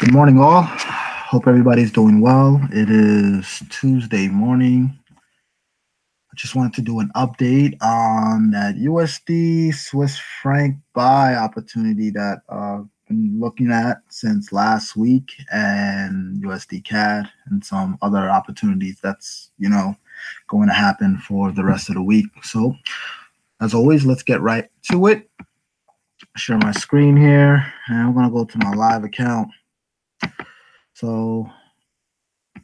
Good morning, all. Hope everybody's doing well. It is Tuesday morning. I just wanted to do an update on that USD Swiss franc buy opportunity that I've been looking at since last week, and USD CAD and some other opportunities that's going to happen for the rest of the week. So, as always, let's get right to it. Share my screen here, and I'm going to go to my live account. So,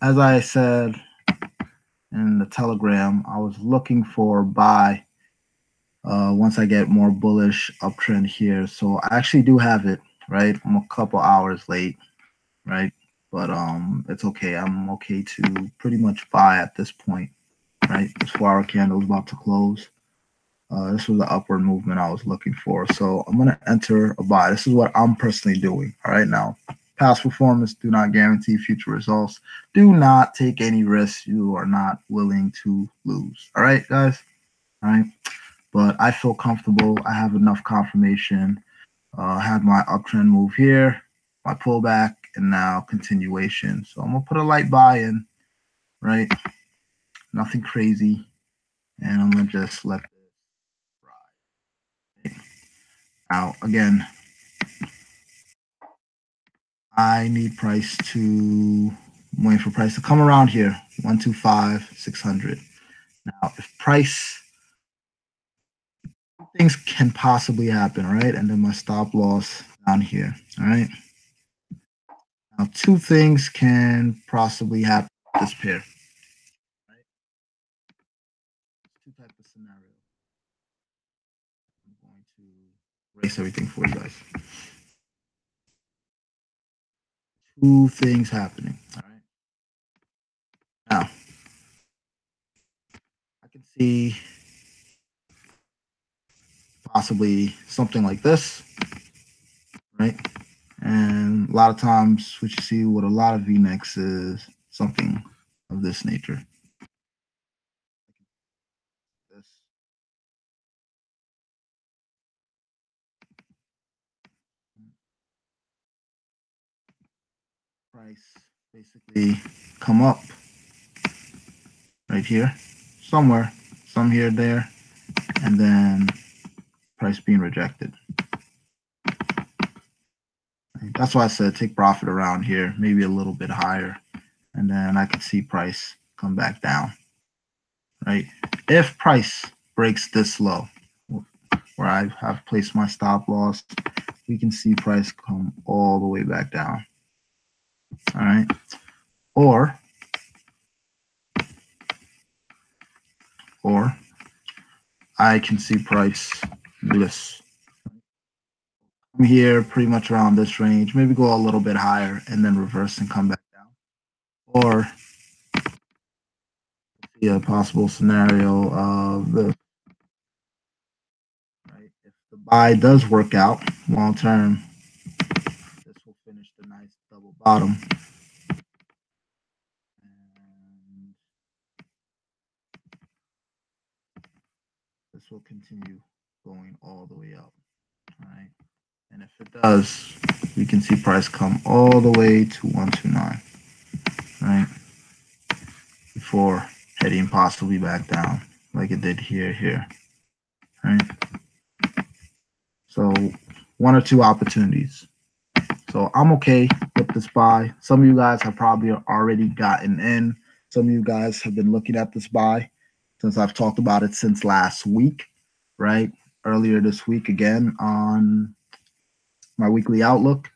as I said in the Telegram, I was looking for buy once I get more bullish uptrend here. So I actually do have it, right? I'm a couple hours late, right? But it's okay. I'm okay to pretty much buy at this point, right? This 4-hour candle is about to close. This was the upward movement I was looking for. So I'm going to enter a buy. This is what I'm personally doing. All right. Now, past performance do not guarantee future results. Do not take any risks you are not willing to lose. All right, guys. All right. But I feel comfortable. I have enough confirmation. I had my uptrend move here, my pullback, and now continuation. So I'm going to put a light buy in, right? Nothing crazy. And I'm going to just let out again. I need price to, I'm waiting for price to come around here, 125,600. Now, if price, things can possibly happen, right? And then my stop loss down here, all right? Now, two things can possibly happen with this pair, right? Two types of scenario. I'm going to erase everything for you guys. Two things happening, all right? Now, I can see possibly something like this, right? And a lot of times what you see with a lot of VNEX is something of this nature. This. Price basically come up right here, somewhere, some here, there, and then price being rejected. That's why I said take profit around here, maybe a little bit higher, and then I can see price come back down, right? If price breaks this low, where I have placed my stop loss, we can see price come all the way back down, all right? Or I can see price do this. I'm here pretty much around this range, maybe go a little bit higher and then reverse and come back down. Or see a possible scenario of this, right? If the buy does work out long term, this will finish the nice double bottom. And this will continue going all the way up, right? And if it does, we can see price come all the way to 129, right? Before heading possibly back down like it did here, right? So one or two opportunities. So I'm okay with this buy. Some of you guys have probably already gotten in. Some of you guys have been looking at this buy since I've talked about it since last week, right? Earlier this week again on my weekly outlook.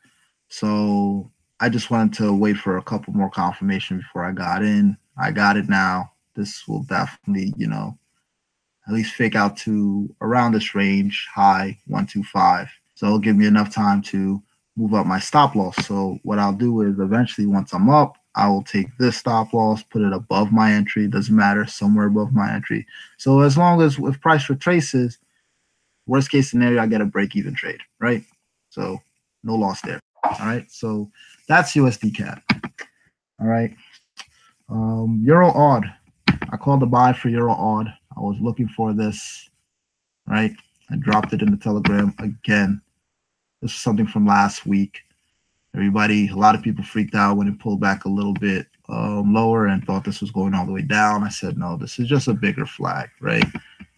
So I just wanted to wait for a couple more confirmation before I got in. I got it now. This will definitely, at least fake out to around this range, high 125. So it'll give me enough time to move up my stop loss. So what I'll do is eventually once I'm up, I will take this stop loss, put it above my entry. Doesn't matter, somewhere above my entry. So as long as if price retraces, worst case scenario, I get a break even trade, right? So no loss there. All right. So that's USD CAD. All right. Euro odd. I called the buy for Euro odd. I was looking for this, right? I dropped it in the Telegram again. This is something from last week. A lot of people freaked out when it pulled back a little bit lower and thought this was going all the way down. I said, no, this is just a bigger flag, right?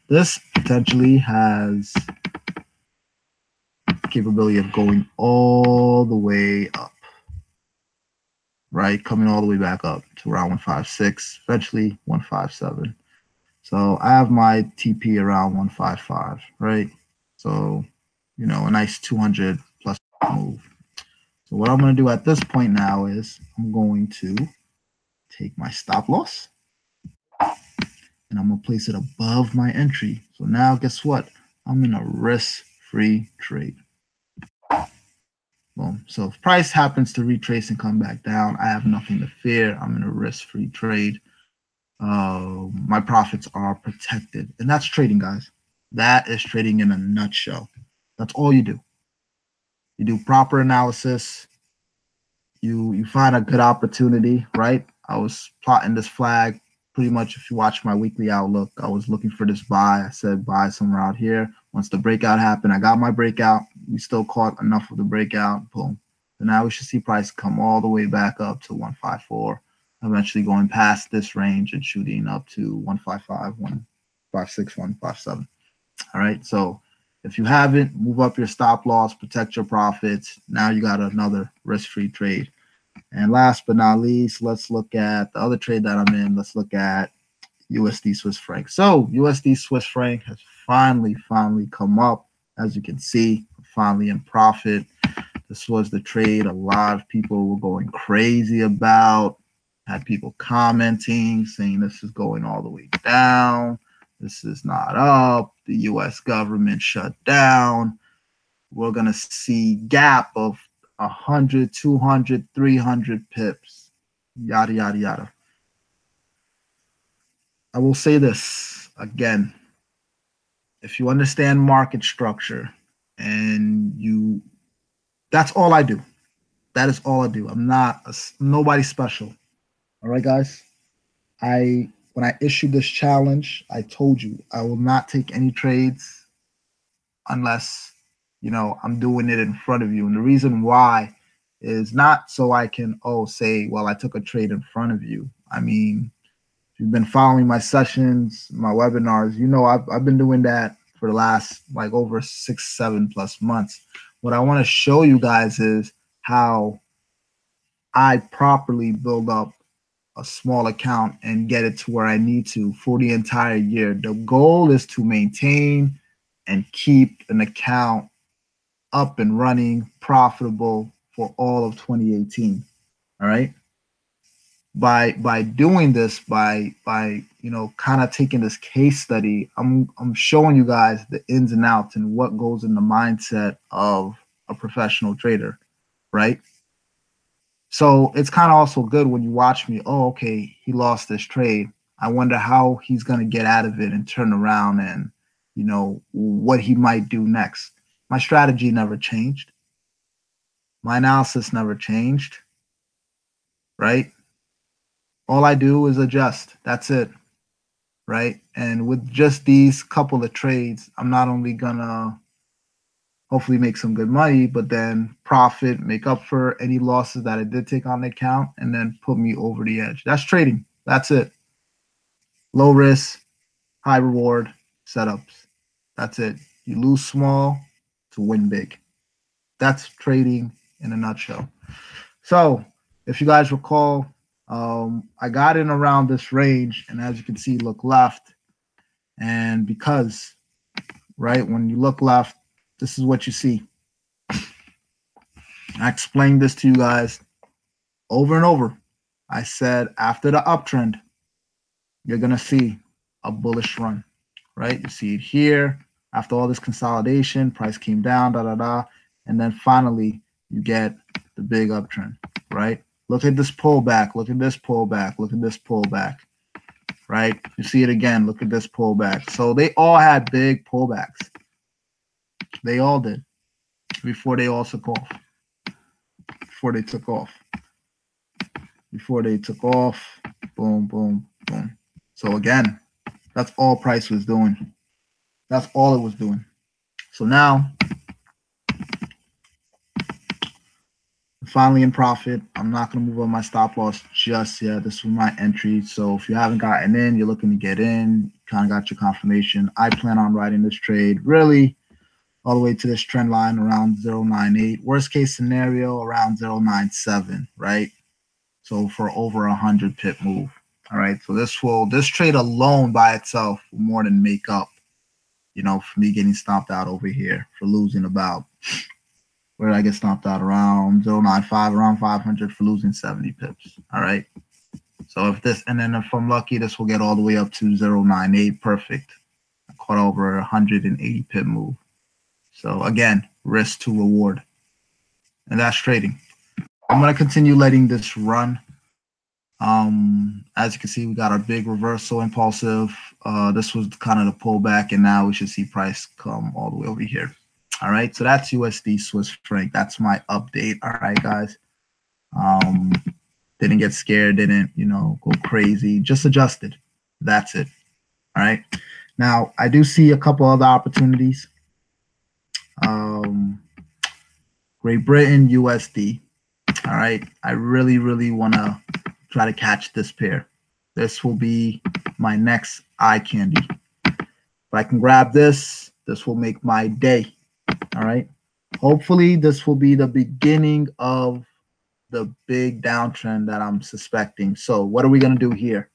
This potentially has the capability of going all the way up, right? Coming all the way back up to around 156, eventually 157. So I have my TP around 155, right? So, a nice 200 plus move. So what I'm going to do at this point now is I'm going to take my stop loss and I'm going to place it above my entry. So now guess what? I'm in a risk-free trade. Boom. So if price happens to retrace and come back down, I have nothing to fear. I'm in a risk-free trade. My profits are protected. And that's trading, guys. That is trading in a nutshell. That's all you do. You do proper analysis. You find a good opportunity, right? I was plotting this flag pretty much. If you watch my weekly outlook, I was looking for this buy. I said buy somewhere out here. Once the breakout happened, I got my breakout. We still caught enough of the breakout. Boom. So now we should see price come all the way back up to 154, eventually going past this range and shooting up to 155, 156, 157. All right. So if you haven't, move up your stop loss, protect your profits. Now you got another risk-free trade. And last but not least, let's look at the other trade that I'm in. Let's look at USD Swiss franc. So USD Swiss franc has finally come up. As you can see, finally in profit. This was the trade a lot of people were going crazy about. Had people commenting, saying this is going all the way down. This is not up. The US government shut down. We're going to see gap of 100, 200, 300 pips, yada, yada, yada. I will say this again. If you understand market structure and that's all I do. That is all I do. I'm not nobody special. All right, guys. When I issued this challenge, I told you I will not take any trades unless I'm doing it in front of you. And the reason why is not so I can say, well, I took a trade in front of you. I mean, if you've been following my sessions, my webinars, I've been doing that for the last like over 6-7+ months. What I want to show you guys is how I properly build up a small account and get it to where I need to for the entire year. The goal is to maintain and keep an account up and running, profitable for all of 2018. All right. By doing this, by kind of taking this case study, I'm showing you guys the ins and outs and what goes in the mindset of a professional trader, right? So it's kind of also good when you watch me. Oh, okay, he lost this trade. I wonder how he's going to get out of it and turn around and, what he might do next. My strategy never changed. My analysis never changed, right? All I do is adjust. That's it, right? And with just these couple of trades, I'm not only going to hopefully make some good money, but then profit, make up for any losses that I did take on the account, and then put me over the edge. That's trading. That's it. Low risk, high reward setups. That's it. You lose small to win big. That's trading in a nutshell. So if you guys recall, I got in around this range, and as you can see, look left. And because, right, when you look left, this is what you see. I explained this to you guys over and over. I said after the uptrend, you're going to see a bullish run, right? You see it here. After all this consolidation, price came down, and then finally you get the big uptrend, right? Look at this pullback. Look at this pullback. Look at this pullback, right? You see it again. Look at this pullback. So they all had big pullbacks. They all did before they all took off. Before they took off, boom, boom, boom. So again, that's all price was doing. That's all it was doing. So now, finally in profit. I'm not going to move on my stop loss just yet. This was my entry. So if you haven't gotten in, you're looking to get in, kind of got your confirmation. I plan on riding this trade really all the way to this trend line around 0.98. Worst case scenario around 0.97, right? So for over 100 pip move. All right. So this trade alone by itself will more than make up, for me getting stomped out over here for losing about, where did I get stomped out? Around 0.95, around 500 for losing 70 pips. All right. So and then if I'm lucky, this will get all the way up to 0.98. Perfect. I caught over 180 pip move. So again, risk to reward. And that's trading. I'm going to continue letting this run. As you can see, we got our big reversal impulsive. This was kind of the pullback, and now we should see price come all the way over here. All right, so that's USD Swiss franc. That's my update. All right, guys. Didn't get scared, didn't go crazy, just adjusted. That's it. All right. Now I do see a couple other opportunities. Great Britain USD. All right, I really want to try to catch this pair. This will be my next eye candy. If I can grab this, this will make my day. All right. Hopefully, this will be the beginning of the big downtrend that I'm suspecting. So what are we going to do here?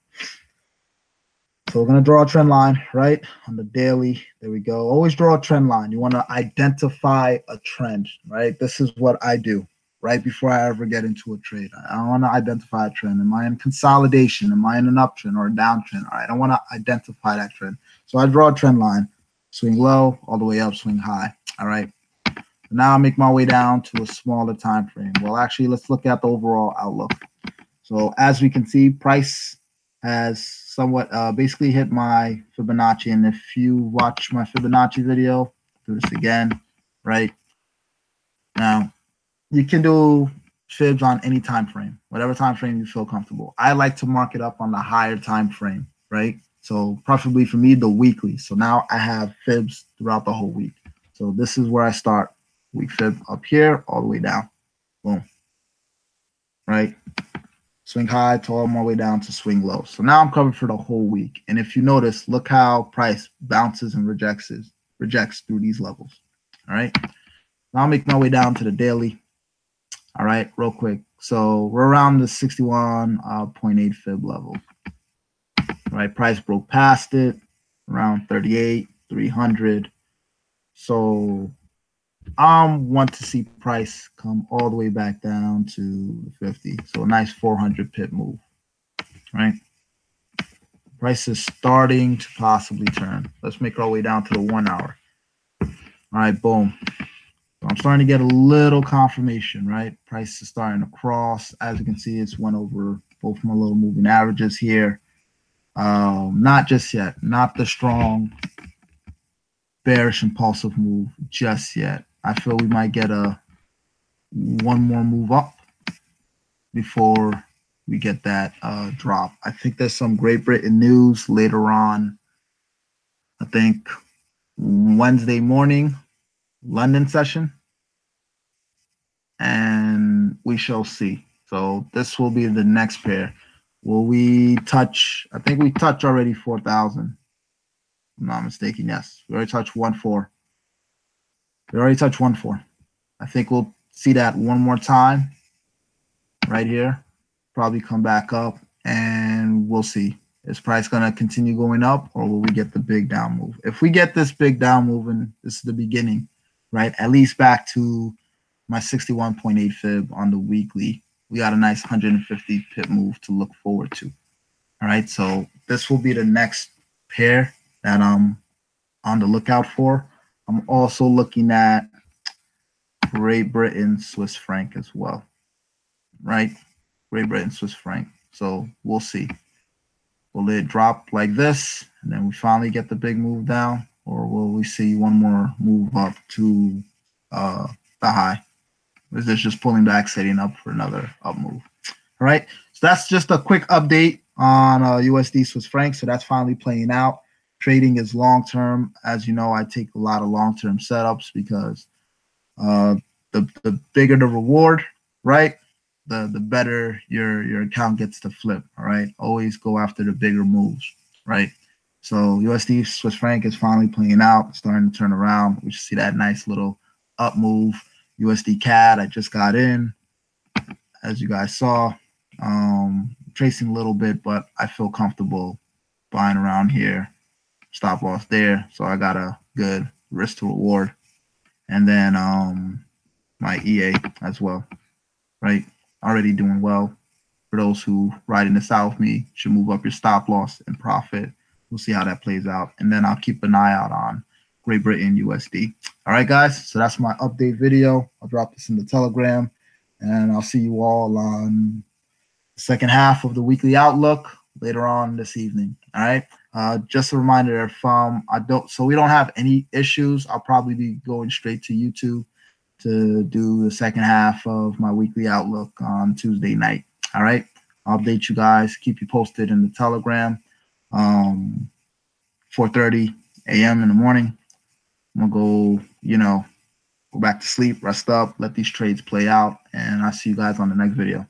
So we're going to draw a trend line, right? On the daily. There we go. Always draw a trend line. You want to identify a trend, right? This is what I do right before I ever get into a trade. I want to identify a trend. Am I in consolidation? Am I in an uptrend or a downtrend? All right, I want to identify that trend. So I draw a trend line, swing low, all the way up, swing high. All right. Now I make my way down to a smaller time frame. Well, actually, let's look at the overall outlook. So as we can see, price has somewhat basically hit my Fibonacci. And if you watch my Fibonacci video, do this again, right? Now, you can do fibs on any time frame, whatever time frame you feel comfortable. I like to mark it up on the higher time frame, right? So preferably for me, the weekly. So now I have fibs throughout the whole week. So this is where I start. Week fib up here, all the way down. Boom. Right? Swing high to all my way down to swing low. So now I'm covered for the whole week. And if you notice, look how price bounces and rejects through these levels. All right. Now I'll make my way down to the daily. All right, real quick. So we're around the 61.8 fib level. All right, price broke past it around 38, 300. So I want to see price come all the way back down to 50. So a nice 400 pip move, right? Price is starting to possibly turn. Let's make our way down to the 1 hour. All right, boom. So I'm starting to get a little confirmation, right? Price is starting to cross. As you can see, it's went over both my little moving averages here. Not just yet. Not the strong bearish impulsive move just yet. I feel we might get one more move up before we get that drop. I think there's some Great Britain news later on. I think Wednesday morning, London session, and we shall see. So this will be the next pair. Will we touch? I think we touched already 4,000. I'm not mistaken. Yes, we already touched 1.4. We already touched 1.4. I think we'll see that one more time right here. Probably come back up, and we'll see. Is price going to continue going up, or will we get the big down move? If we get this big down move, and this is the beginning, right? At least back to my 61.8 fib on the weekly, we got a nice 150 pip move to look forward to. All right, so this will be the next pair that I'm on the lookout for. I'm also looking at Great Britain Swiss franc as well, right? Great Britain Swiss franc. So we'll see. Will it drop like this, and then we finally get the big move down, or will we see one more move up to the high? Is this just pulling back, setting up for another up move? All right. So that's just a quick update on USD Swiss franc. So that's finally playing out. Trading is long term. As you know, I take a lot of long term setups because the bigger the reward, right, the better your account gets to flip. All right, always go after the bigger moves, right? So USD Swiss franc is finally playing out, starting to turn around. We should see that nice little up move. USD CAD, I just got in, as you guys saw, tracing a little bit, but I feel comfortable buying around here. Stop loss there, so I got a good risk to reward. And then my EA as well, right? Already doing well. For those who riding this out with me, should move up your stop loss and profit. We'll see how that plays out. And then I'll keep an eye out on Great Britain USD. All right, guys. So that's my update video. I'll drop this in the Telegram. And I'll see you all on the second half of the weekly outlook later on this evening. All right. Just a reminder, if we don't have any issues, I'll probably be going straight to YouTube to do the second half of my weekly outlook on Tuesday night. All right. I'll update you guys, keep you posted in the Telegram. 4:30 a.m. in the morning. I'm gonna go back to sleep, rest up, let these trades play out, and I'll see you guys on the next video.